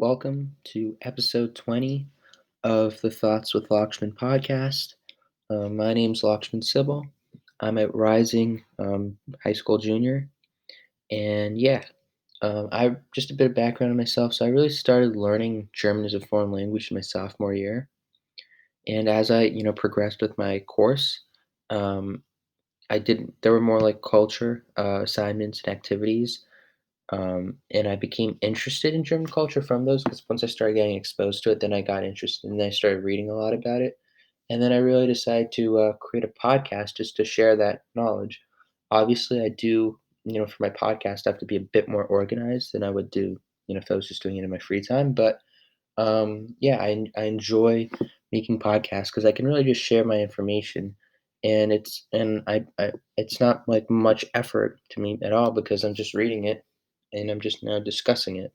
Welcome to episode 20 of the Thoughts with Lakshman podcast. My name's Lakshman Sybil. I'm a rising high school junior. And I just a bit of background on myself. So I really started learning German as a foreign language in my sophomore year. And as I progressed with my course, um, there were more like culture assignments and activities. And I became interested in German culture from those because once I started getting exposed to it, then I got interested and then I started reading a lot about it. And then I really decided to create a podcast just to share that knowledge. Obviously, I do for my podcast, I have to be a bit more organized than I would do if I was just doing it in my free time. But I enjoy making podcasts because I can really just share my information, and it's not like much effort to me at all because I'm just reading it, and I'm just now discussing it.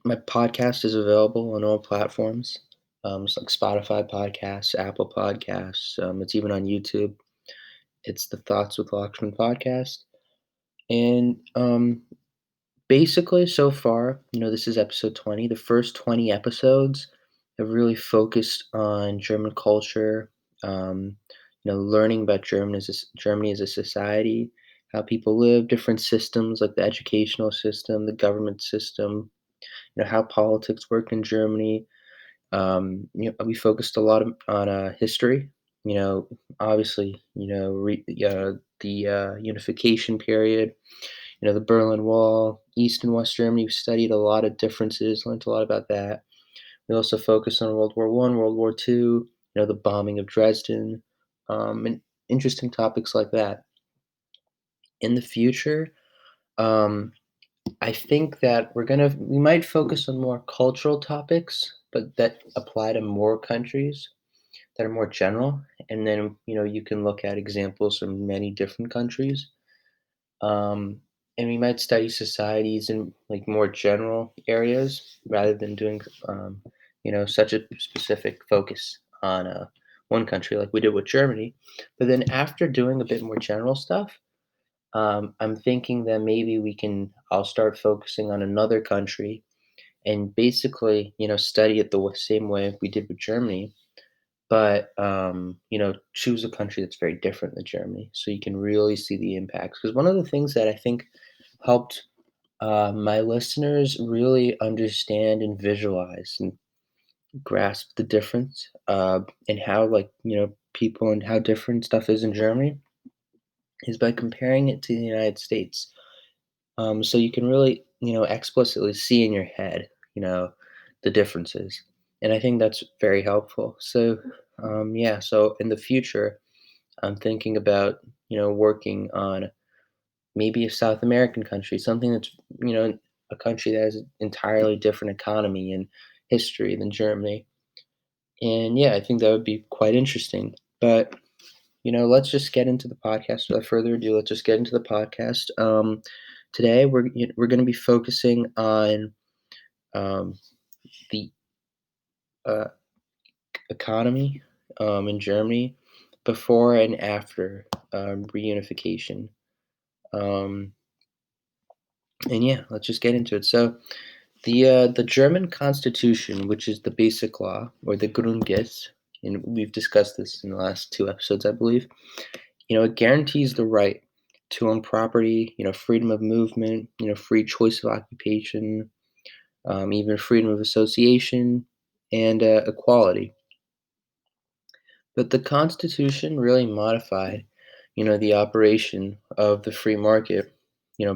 My podcast is available on all platforms. It's like Spotify podcasts, Apple Podcasts. It's even on YouTube. It's the Thoughts with Lakshman podcast, and basically, so far this is episode 20. The first 20 episodes have really focused on German culture, learning about Germany as a society, how people live, different systems like the educational system, the government system, how politics work in Germany. We focused a lot on history. You know, obviously, the Unification period, the Berlin Wall, East and West Germany. We studied a lot of differences, learned a lot about that. We also focused on World War One, World War Two, the bombing of Dresden, and interesting topics like that. In the future, um, I think that we might focus on more cultural topics, but that apply to more countries that are more general. And then you can look at examples from many different countries. Um, and we might study societies in like more general areas rather than doing such a specific focus on one country like we did with Germany. But then after doing a bit more general stuff, I'm thinking that maybe I'll start focusing on another country and basically study it the same way we did with Germany, but choose a country that's very different than Germany so you can really see the impacts. Because one of the things that I think helped my listeners really understand and visualize and grasp the difference in how, people and how different stuff is in Germany is by comparing it to the United States. So you can really explicitly see in your head the differences. And I think that's very helpful. So in the future, I'm thinking about working on maybe a South American country, something that's a country that has an entirely different economy and history than Germany. And yeah, I think that would be quite interesting. But let's just get into the podcast. Without further ado, let's just get into the podcast. Today, we're going to be focusing on um, the uh, economy in Germany before and after reunification. Um, and yeah, let's just get into it. So, the German Constitution, which is the basic law or the Grundgesetz, and we've discussed this in the last two episodes, I believe. It guarantees the right to own property, freedom of movement, free choice of occupation, even freedom of association, and equality. But the Constitution really modified the operation of the free market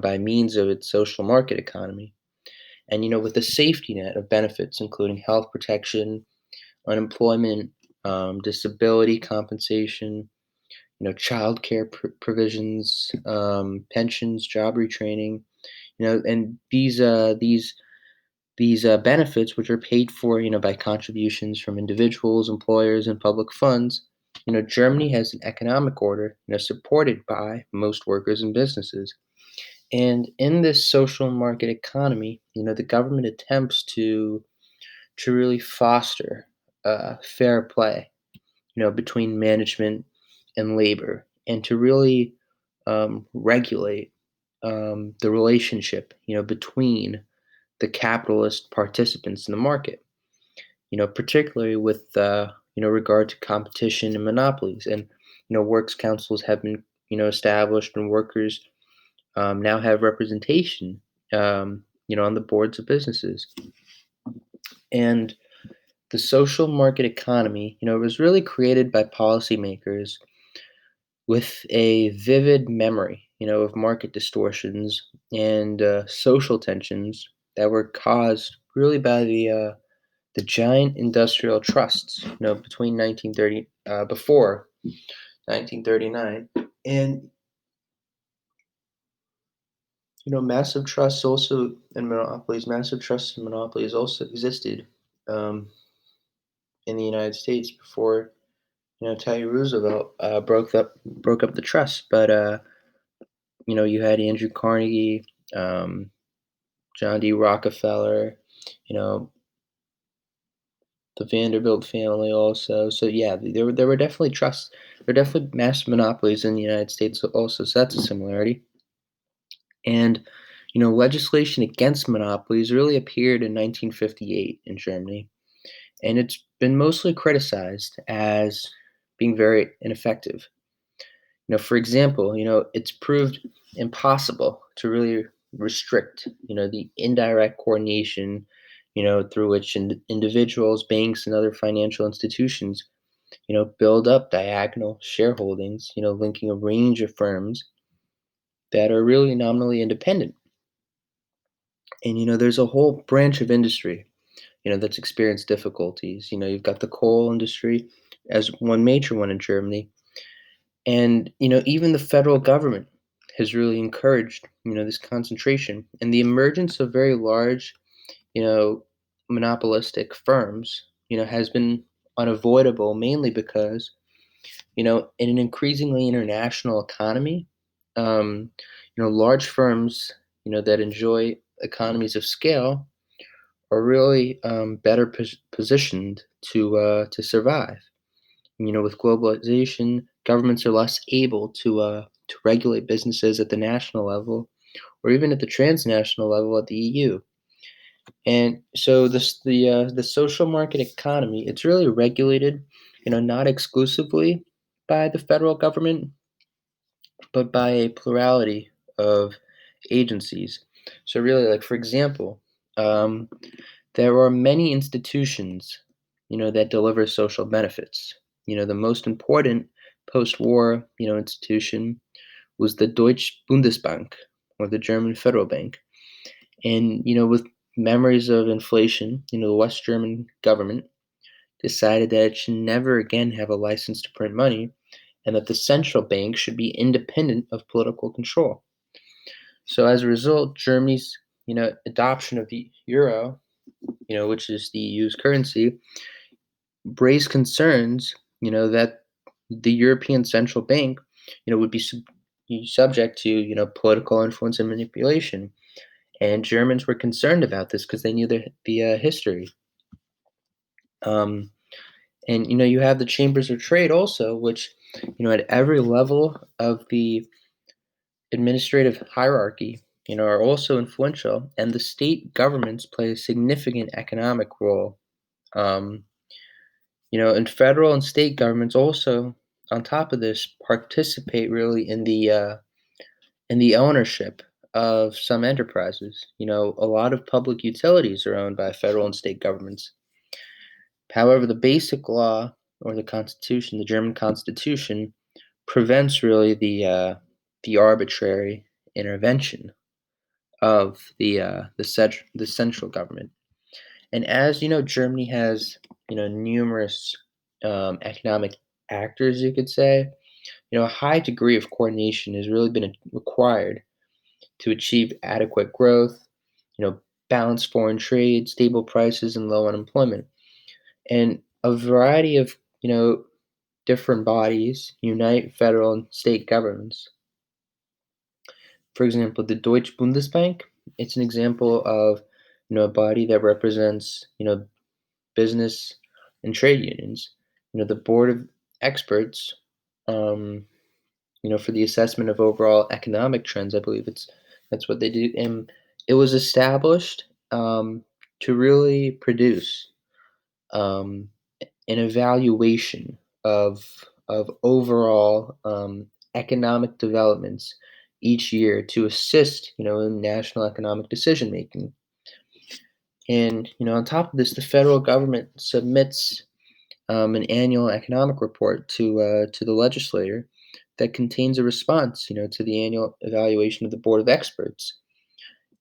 by means of its social market economy. And with a safety net of benefits, including health protection, unemployment, disability compensation, childcare provisions, pensions, job retraining, and these benefits, which are paid for by contributions from individuals, employers, and public funds. Germany has an economic order supported by most workers and businesses. And in this social market economy the government attempts to really foster fair play between management and labor, and to really regulate. the relationship, between the capitalist participants in the market, particularly with, regard to competition and monopolies. And, works councils have been, established, and workers now have representation, on the boards of businesses. And the social market economy, was really created by policymakers with a vivid memory, of market distortions and social tensions that were caused really by the giant industrial trusts, between 1930, before 1939, and massive trusts and monopolies also existed um, in the United States before Teddy Roosevelt broke up the trust. But you had Andrew Carnegie, um, John D. Rockefeller, you know, the Vanderbilt family also. So yeah, there were definitely trusts. There were definitely massive monopolies in the United States also. So that's a similarity. And legislation against monopolies really appeared in 1958 in Germany, and it's been mostly criticized as being very ineffective. For example, it's proved impossible to really restrict, the indirect coordination, through which individuals, banks, and other financial institutions, build up diagonal shareholdings, linking a range of firms that are really nominally independent. And, there's a whole branch of industry, that's experienced difficulties. You've got the coal industry as one major one in Germany. And, even the federal government has really encouraged, this concentration and the emergence of very large, you know, monopolistic firms, has been unavoidable mainly because, in an increasingly international economy, large firms, that enjoy economies of scale are really better positioned to survive. With globalization, governments are less able to regulate businesses at the national level or even at the transnational level at the EU. And so the social market economy, it's really regulated, not exclusively by the federal government, but by a plurality of agencies. So really, like for example, um, there are many institutions, that deliver social benefits. The most important post-war, institution was the Deutsche Bundesbank, or the German Federal Bank. And, with memories of inflation, the West German government decided that it should never again have a license to print money and that the central bank should be independent of political control. So as a result, Germany's, adoption of the euro, which is the EU's currency, raised concerns, that the European Central Bank, would be subject to, political influence and manipulation. And Germans were concerned about this because they knew the history. Um, and you have the chambers of trade also, which at every level of the administrative hierarchy, are also influential, and the state governments play a significant economic role. Um, and federal and state governments also, on top of this, participate really in the ownership of some enterprises. A lot of public utilities are owned by federal and state governments. However, the basic law or the constitution, the German constitution, prevents really the arbitrary intervention of the central government. And as Germany has numerous economic actors, you could say, a high degree of coordination has really been required to achieve adequate growth, balanced foreign trade, stable prices, and low unemployment. And a variety of different bodies unite federal and state governments. For example, the Deutsche Bundesbank, it's an example of a body that represents business and trade unions. The board of experts, um, for the assessment of overall economic trends, I believe it's That's what they do, and it was established, to really produce, um, an evaluation of overall, economic developments each year to assist, in national economic decision making. And, on top of this, the federal government submits, an annual economic report to the legislator that contains a response, to the annual evaluation of the board of experts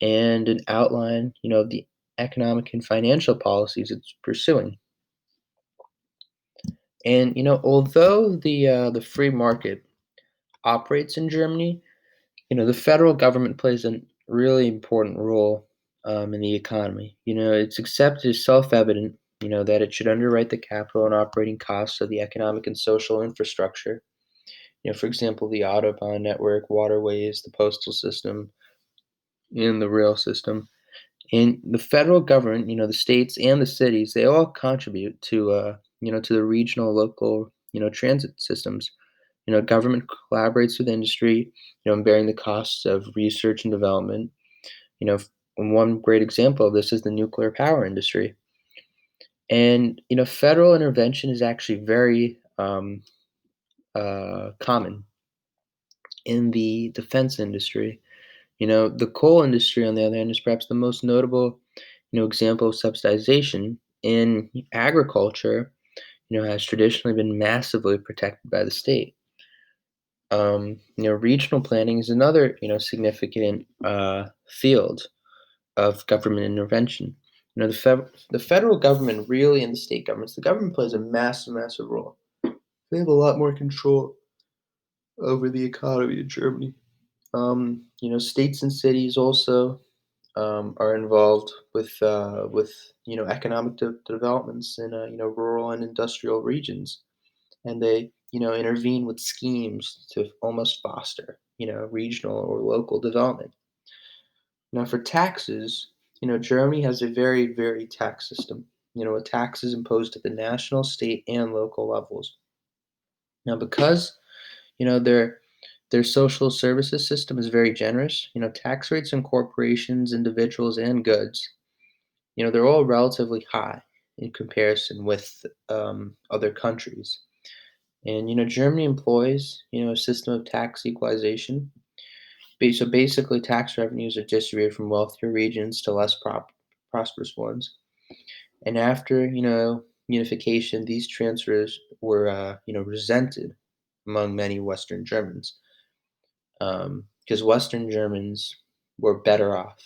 and an outline, of the economic and financial policies it's pursuing. And although the free market operates in Germany, the federal government plays a really important role in the economy. It's accepted as self-evident, that it should underwrite the capital and operating costs of the economic and social infrastructure. For example, the autobahn network, waterways, the postal system, and the rail system. And the federal government, the states and the cities, they all contribute to the regional, local, transit systems. Government collaborates with industry, in bearing the costs of research and development. And one great example of this is the nuclear power industry. And federal intervention is actually very common in the defense industry. The coal industry, on the other hand, is perhaps the most notable, example of subsidization in agriculture. Has traditionally been massively protected by the state. Regional planning is another, significant field of government intervention. The federal government really and the state governments, the government plays a massive, massive role. They have a lot more control over the economy in Germany. States and cities also are involved with economic developments in rural and industrial regions, and they intervene with schemes to almost foster regional or local development. Now, for taxes, Germany has a very very tax system. With taxes imposed at the national, state, and local levels. Now, because their social services system is very generous. Tax rates on corporations, individuals, and goods, they're all relatively high in comparison with other countries. And Germany employs a system of tax equalization. So basically, tax revenues are distributed from wealthier regions to less prosperous ones. And after unification, these transfers were resented among many Western Germans, because Western Germans were better off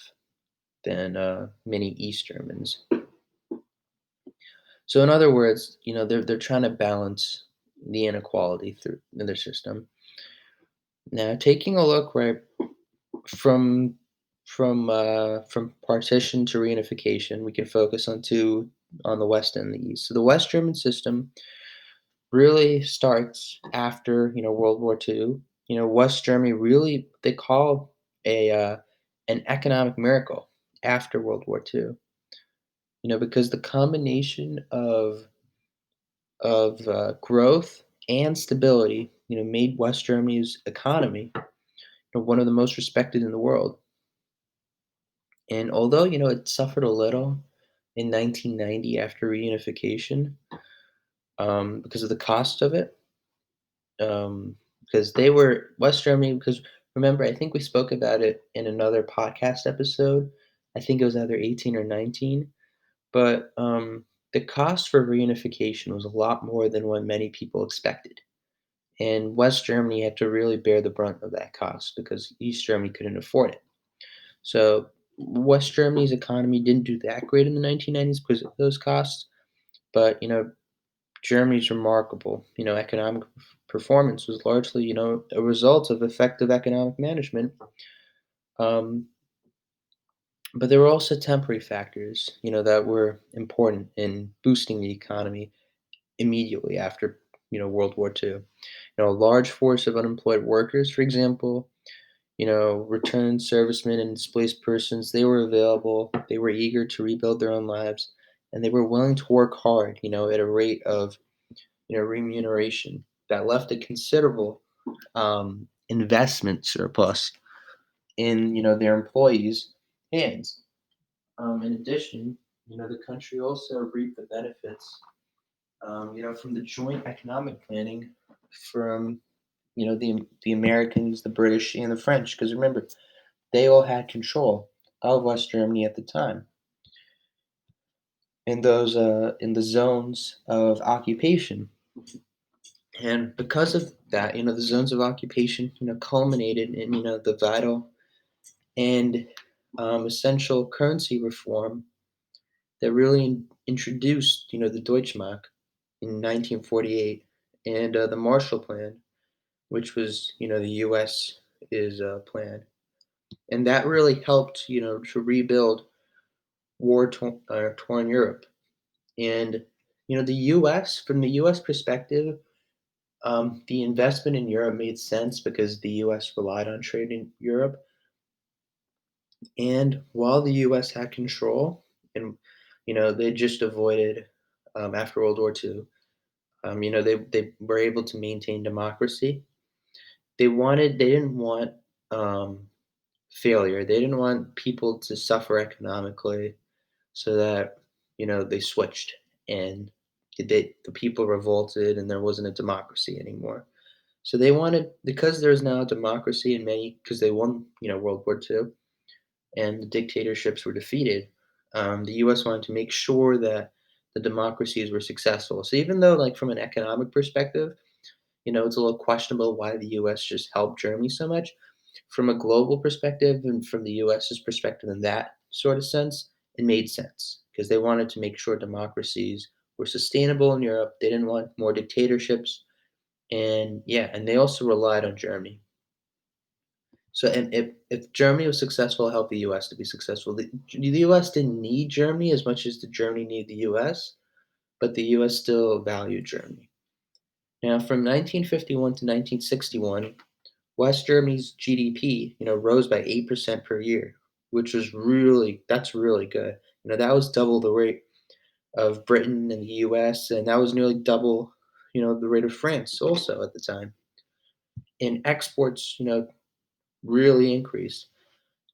than many East Germans. So in other words, they're trying to balance the inequality through in their system. Now, taking a look right from from partition to reunification, we can focus on the West and the East. So the West German system really starts after World War II. West Germany really they call a an economic miracle after World War II. Because the combination of growth and stability, made West Germany's economy one of the most respected in the world. And although it suffered a little in 1990 after reunification, because of the cost of it, because they were West Germany. Because remember, I think we spoke about it in another podcast episode. I think it was either 18 or 19. But the cost for reunification was a lot more than what many people expected. And West Germany had to really bear the brunt of that cost because East Germany couldn't afford it. So West Germany's economy didn't do that great in the 1990s because of those costs. But Germany's remarkable, economic performance was largely, a result of effective economic management. Um, but there were also temporary factors, that were important in boosting the economy immediately after, World War II. A large force of unemployed workers, for example, returned servicemen and displaced persons, they were available, they were eager to rebuild their own lives, and they were willing to work hard, at a rate of, remuneration that left a considerable investment surplus. in their employees' hands. In addition, the country also reaped the benefits, from the joint economic planning from the Americans, the British, and the French. Because remember, they all had control of West Germany at the time in the zones of occupation. And because of that, the zones of occupation, culminated in the vital and essential currency reform that really introduced the Deutschmark in 1948 and the Marshall Plan, which was the U.S. is plan, and that really helped to rebuild torn Europe. And the U.S. from the U.S. perspective, the investment in Europe made sense because the U.S. relied on trade in Europe, and while the U.S. had control, and they just avoided after World War II, they were able to maintain democracy. They didn't want um, failure. They didn't want people to suffer economically, so that they switched and the people revolted and there wasn't a democracy anymore. So they wanted, because there's now a democracy in many, because they won World War II and the dictatorships were defeated. The U.S. wanted to make sure that the democracies were successful. So even though, like, from an economic perspective, it's a little questionable why the U.S. just helped Germany so much. From a global perspective and from the U.S.'s perspective, in that sort of sense, it made sense because they wanted to make sure democracies were sustainable in Europe. They didn't want more dictatorships, and yeah, and they also relied on Germany. So, and if Germany was successful, it helped the U.S. to be successful. The U.S. didn't need Germany as much as the Germany needed the U.S., but the U.S. still valued Germany. Now, from 1951 to 1961, West Germany's GDP, rose by 8% per year, which was that's really good. That was double the rate of Britain and the US, and that was nearly double, the rate of France also at the time. And exports, really increased.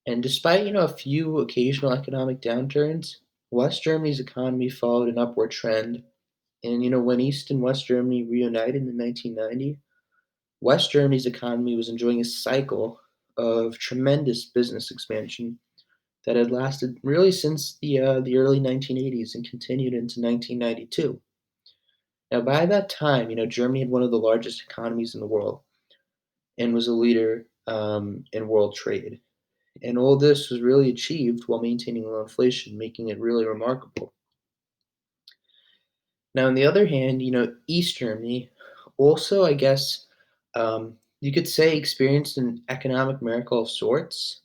And despite, a few occasional economic downturns, West Germany's economy followed an upward trend. And when East and West Germany reunited in 1990, West Germany's economy was enjoying a cycle of tremendous business expansion that had lasted really since the early 1980s and continued into 1992. Now, by that time, Germany had one of the largest economies in the world and was a leader in world trade. And all this was really achieved while maintaining low inflation, making it really remarkable. Now, on the other hand, East Germany also, I guess, you could say, experienced an economic miracle of sorts.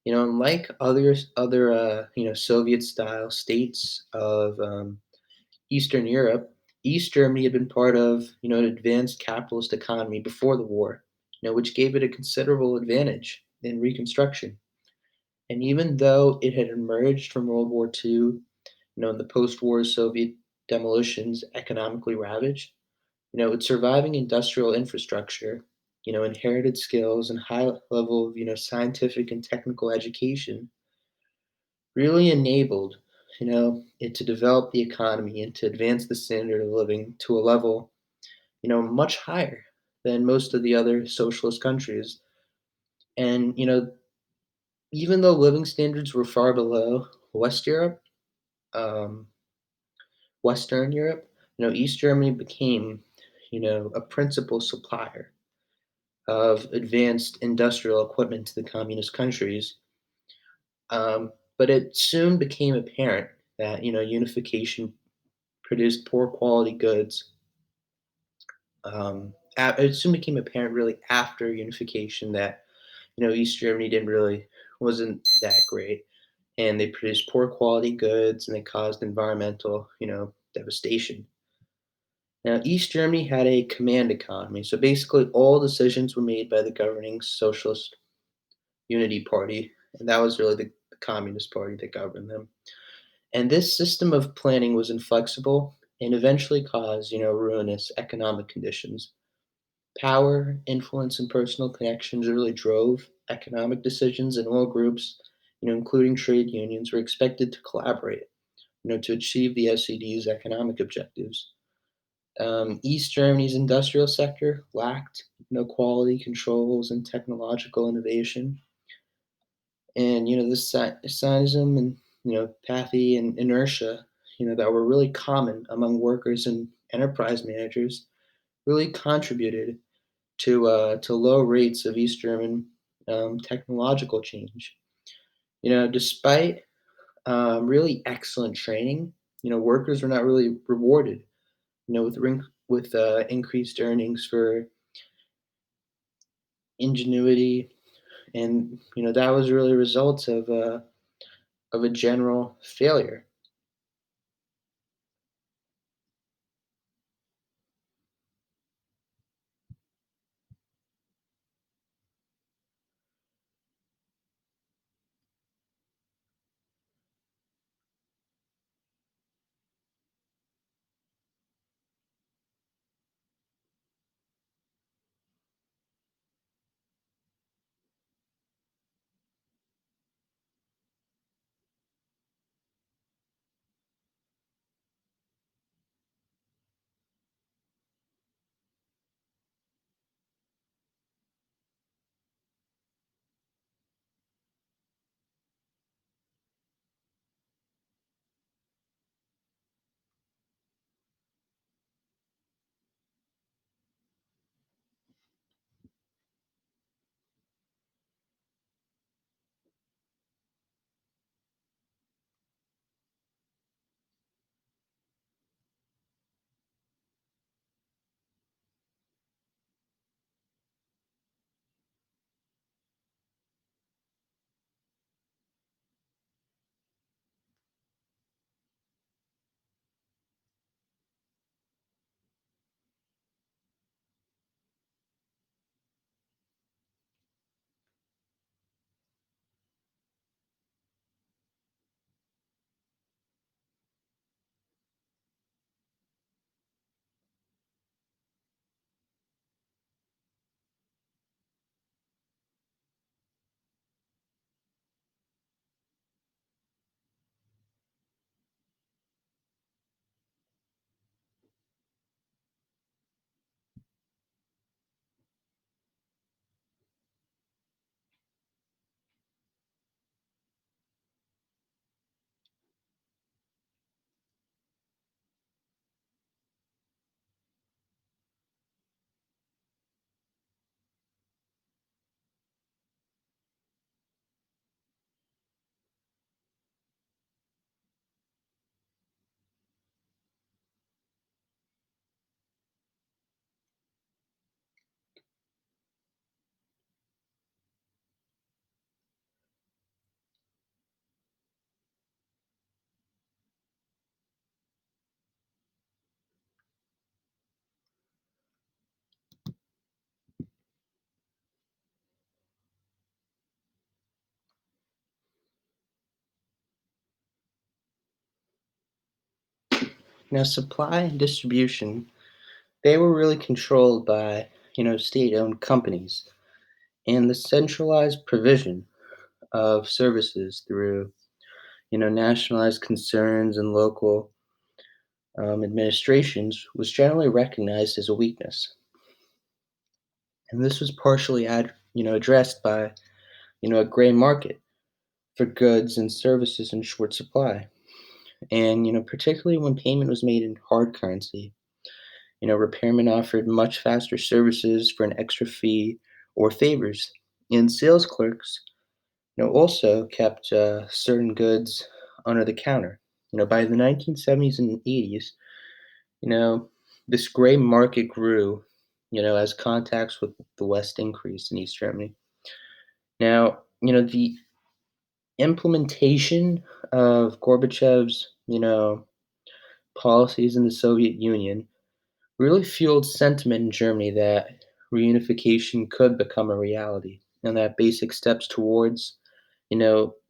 Unlike other Soviet-style states of Eastern Europe, East Germany had been part of an advanced capitalist economy before the war, which gave it a considerable advantage in Reconstruction. And even though it had emerged from World War II, in the post-war Soviet demolitions, economically ravaged, its surviving industrial infrastructure, inherited skills and high level of scientific and technical education really enabled, it to develop the economy and to advance the standard of living to a level, much higher than most of the other socialist countries. And, even though living standards were far below West Europe, um, Western Europe, East Germany became, a principal supplier of advanced industrial equipment to the communist countries. But it soon became apparent that, unification produced poor quality goods. It soon became apparent, really, after unification, that East Germany didn't really wasn't that great, and they produced poor quality goods, and they caused environmental, devastation. Now, East Germany had a command economy, so basically all decisions were made by the governing Socialist Unity Party, and that was really the Communist Party that governed them. And this system of planning was inflexible and eventually caused, ruinous economic conditions. Power, influence, and personal connections really drove economic decisions, and all groups, including trade unions, were expected to collaborate, to achieve the SED's economic objectives. East Germany's industrial sector lacked, quality controls and technological innovation, and this cynism and pathy and inertia, that were really common among workers and enterprise managers, really contributed to low rates of East German technological change. Despite really excellent training, workers were not really rewarded, with increased earnings for ingenuity, and that was really a result of a general failure. Now, supply and distribution, they were really controlled by, state-owned companies, and the centralized provision of services through, nationalized concerns and local administrations was generally recognized as a weakness. And this was partially addressed by, a gray market for goods and services in short supply. And, particularly when payment was made in hard currency, repairmen offered much faster services for an extra fee or favors. And sales clerks, also kept certain goods under the counter. By the 1970s and 80s, you know, this gray market grew, as contacts with the West increased in East Germany. Now, the implementation of Gorbachev's, policies in the Soviet Union really fueled sentiment in Germany that reunification could become a reality, and that basic steps towards,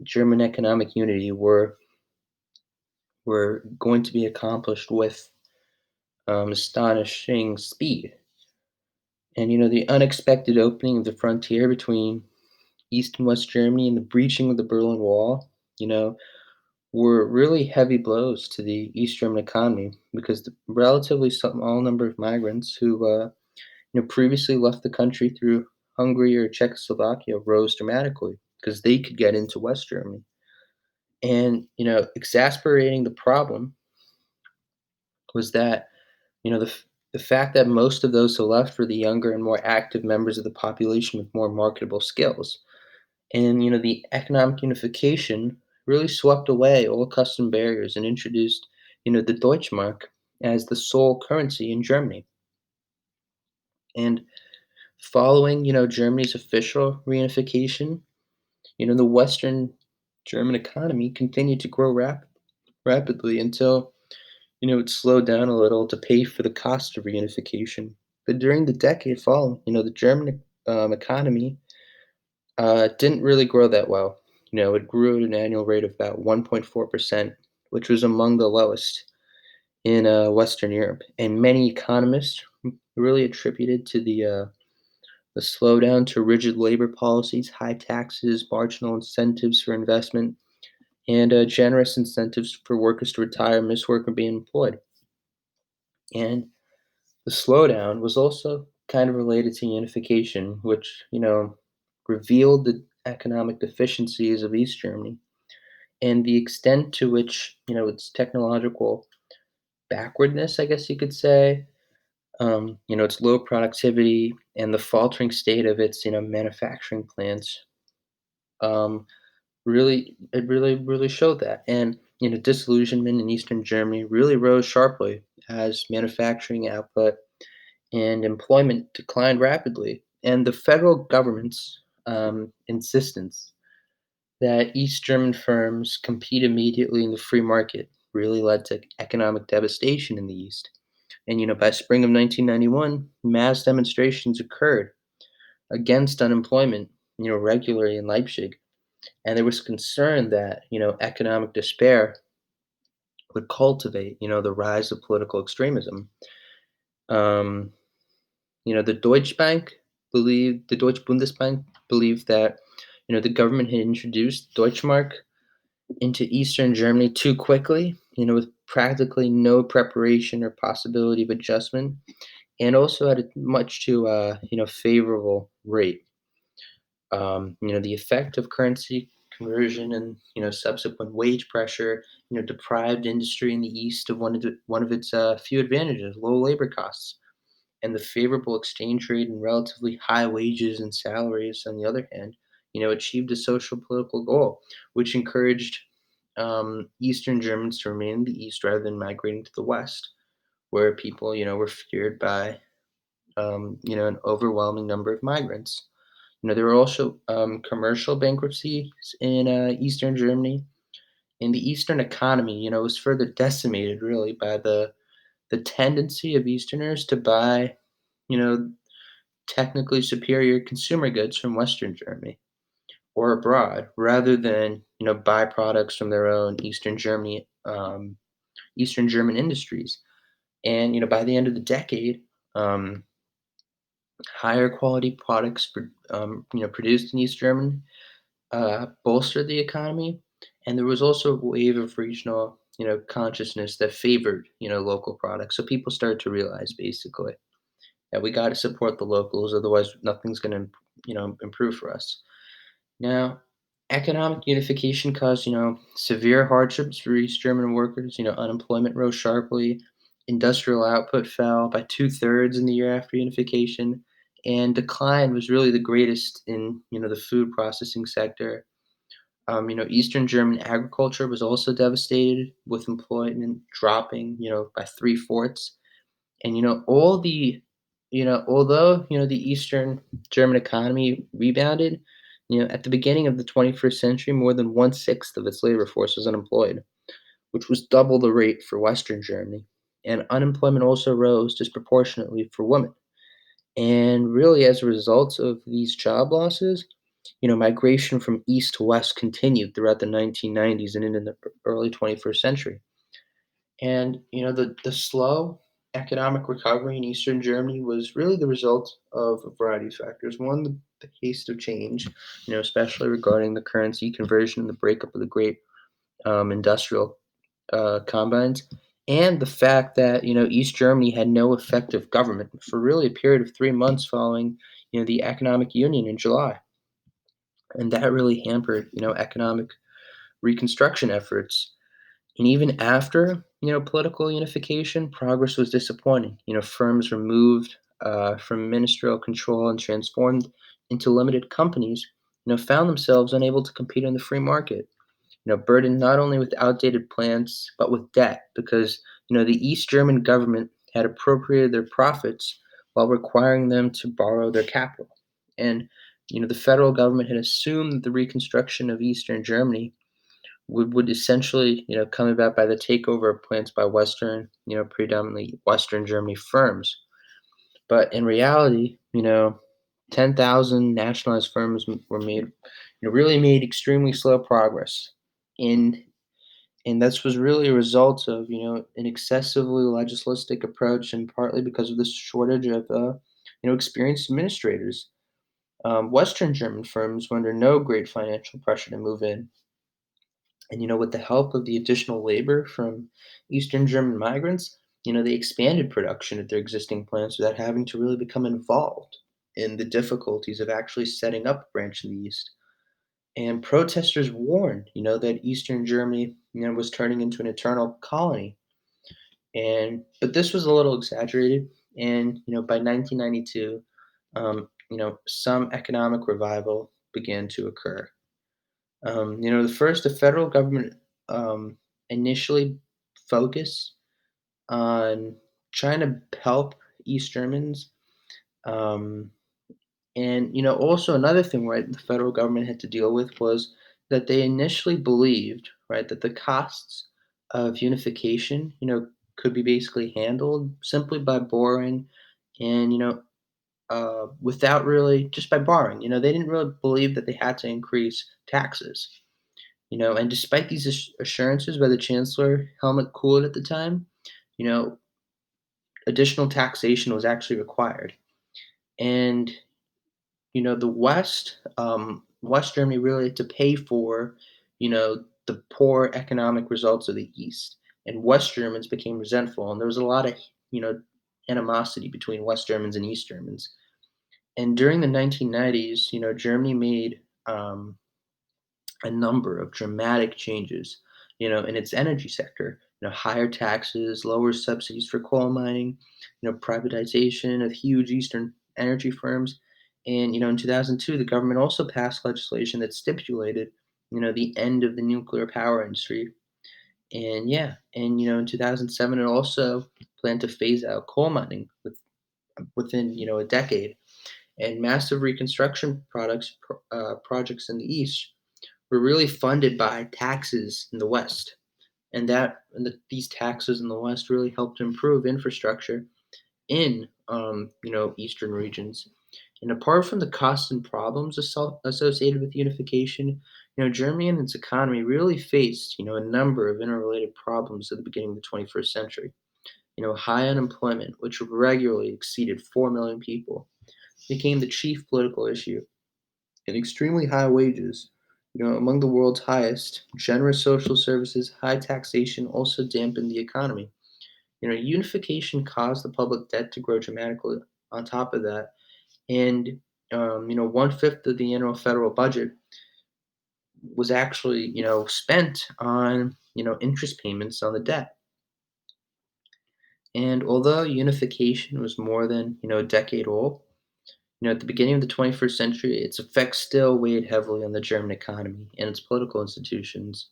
German economic unity were going to be accomplished with astonishing speed. And the unexpected opening of the frontier between East and West Germany and the breaching of the Berlin Wall, you know, were really heavy blows to the East German economy because the relatively small number of migrants who previously left the country through Hungary or Czechoslovakia rose dramatically because they could get into West Germany. And, exasperating the problem was that, the fact that most of those who left were the younger and more active members of the population with more marketable skills. And, the economic unification really swept away all custom barriers and introduced, the Deutschmark as the sole currency in Germany. And following, Germany's official reunification, the Western German economy continued to grow rapidly until, it slowed down a little to pay for the cost of reunification. But during the decade following, the German economy didn't really grow that well. It grew at an annual rate of about 1.4%, which was among the lowest in Western Europe. And many economists really attributed to the slowdown to rigid labor policies, high taxes, marginal incentives for investment, and generous incentives for workers to retire, miss work, or be employed. And the slowdown was also kind of related to unification, which, revealed the economic deficiencies of East Germany and the extent to which, its technological backwardness, I guess you could say, its low productivity and the faltering state of its, manufacturing plants, um, really showed that. And, disillusionment in Eastern Germany really rose sharply as manufacturing output and employment declined rapidly. And the federal government's insistence that East German firms compete immediately in the free market really led to economic devastation in the East. And by spring of 1991, mass demonstrations occurred against unemployment, regularly in Leipzig. And there was concern that, economic despair would cultivate, the rise of political extremism. Um, the the Deutsche Bundesbank believed that, the government had introduced Deutschmark into Eastern Germany too quickly, with practically no preparation or possibility of adjustment, and also at a much too, favorable rate. The effect of currency conversion and, subsequent wage pressure, deprived industry in the East of one of its few advantages, low labor costs. And the favorable exchange rate and relatively high wages and salaries, on the other hand, achieved a social political goal, which encouraged Eastern Germans to remain in the East rather than migrating to the West, where people, were feared by, an overwhelming number of migrants. There were also commercial bankruptcies in Eastern Germany, and the Eastern economy, was further decimated really by the tendency of Easterners to buy, you know, technically superior consumer goods from Western Germany or abroad, rather than buy products from their own Eastern German industries. And by the end of the decade, um, higher quality products produced in East Germany bolstered the economy, and there was also a wave of regional consciousness that favored local products. So people started to realize basically that we got to support the locals, otherwise nothing's going to improve for us. Now, economic unification caused, severe hardships for East German workers. Unemployment rose sharply, industrial output fell by two-thirds in the year after unification, and decline was really the greatest in, the food processing sector. Eastern German agriculture was also devastated, with employment dropping, by three-fourths. And although the Eastern German economy rebounded, at the beginning of the 21st century, more than one-sixth of its labor force was unemployed, which was double the rate for Western Germany. And unemployment also rose disproportionately for women. And really, as a result of these job losses, migration from east to west continued throughout the 1990s and into the early 21st century. And the slow economic recovery in Eastern Germany was really the result of a variety of factors. One, the haste of change, especially regarding the currency conversion and the breakup of the great industrial combines, and the fact that East Germany had no effective government for really a period of 3 months following the economic union in July, and that really hampered economic reconstruction efforts. And even after, political unification, progress was disappointing. Firms were moved from ministerial control and transformed into limited companies, found themselves unable to compete on the free market, burdened not only with outdated plans, but with debt because, the East German government had appropriated their profits while requiring them to borrow their capital. And, the federal government had assumed that the reconstruction of Eastern Germany would essentially, come about by the takeover of plants by Western, predominantly Western Germany firms. But in reality, 10,000 nationalized firms were made, really made extremely slow progress. And and this was really a result of, an excessively legislative approach and partly because of the shortage of, experienced administrators. Western German firms were under no great financial pressure to move in. And with the help of the additional labor from Eastern German migrants, they expanded production at their existing plants without having to really become involved in the difficulties of actually setting up a branch in the East. And protesters warned, that Eastern Germany, was turning into an eternal colony. And but this was a little exaggerated. And by 1992, some economic revival began to occur. The federal government initially focused on trying to help East Germans. Um, and also another thing, right, the federal government had to deal with was that they initially believed, right, that the costs of unification, could be basically handled simply by borrowing and, without really just by borrowing. They didn't really believe that they had to increase taxes. And despite these assurances by the Chancellor Helmut Kohl at the time, you know, additional taxation was actually required. And the West Germany really had to pay for, the poor economic results of the East. And West Germans became resentful, and there was a lot of, you know, animosity between West Germans and East Germans. And during the 1990s, Germany made a number of dramatic changes, in its energy sector. Higher taxes, lower subsidies for coal mining, privatization of huge Eastern energy firms, and in 2002, the government also passed legislation that stipulated, the end of the nuclear power industry. And yeah, and in 2007, it also planned to phase out coal mining within a decade. And massive reconstruction projects in the east were really funded by taxes in the West, and these taxes in the West really helped improve infrastructure in eastern regions. And apart from the costs and problems associated with unification, Germany and its economy really faced a number of interrelated problems at the beginning of the 21st century. High unemployment, which regularly exceeded 4 million people, became the chief political issue, and extremely high wages, among the world's highest, generous social services, high taxation also dampened the economy. Unification caused the public debt to grow dramatically on top of that. And, one fifth of the annual federal budget was actually, spent on, interest payments on the debt. And although unification was more than, a decade old, at the beginning of the 21st century, its effects still weighed heavily on the German economy and its political institutions.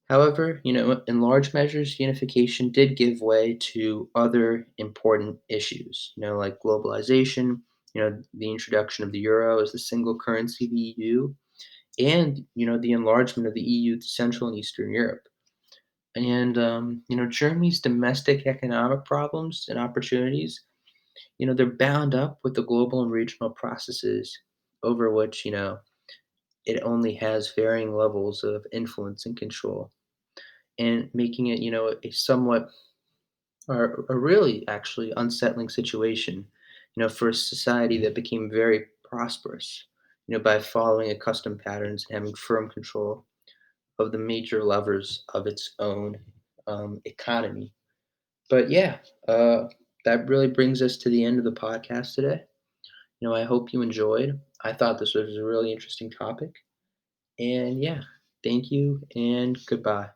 However, in large measures, unification did give way to other important issues, like globalization, the introduction of the euro as the single currency of the EU, and, the enlargement of the EU to Central and Eastern Europe. And, Germany's domestic economic problems and opportunities, they're bound up with the global and regional processes over which, it only has varying levels of influence and control, and making it, a somewhat are a really actually unsettling situation, for a society that became very prosperous, by following accustomed patterns and having firm control of the major levers of its own economy. But yeah, uh, that really brings us to the end of the podcast today. I hope you enjoyed. I thought this was a really interesting topic. And yeah, thank you and goodbye.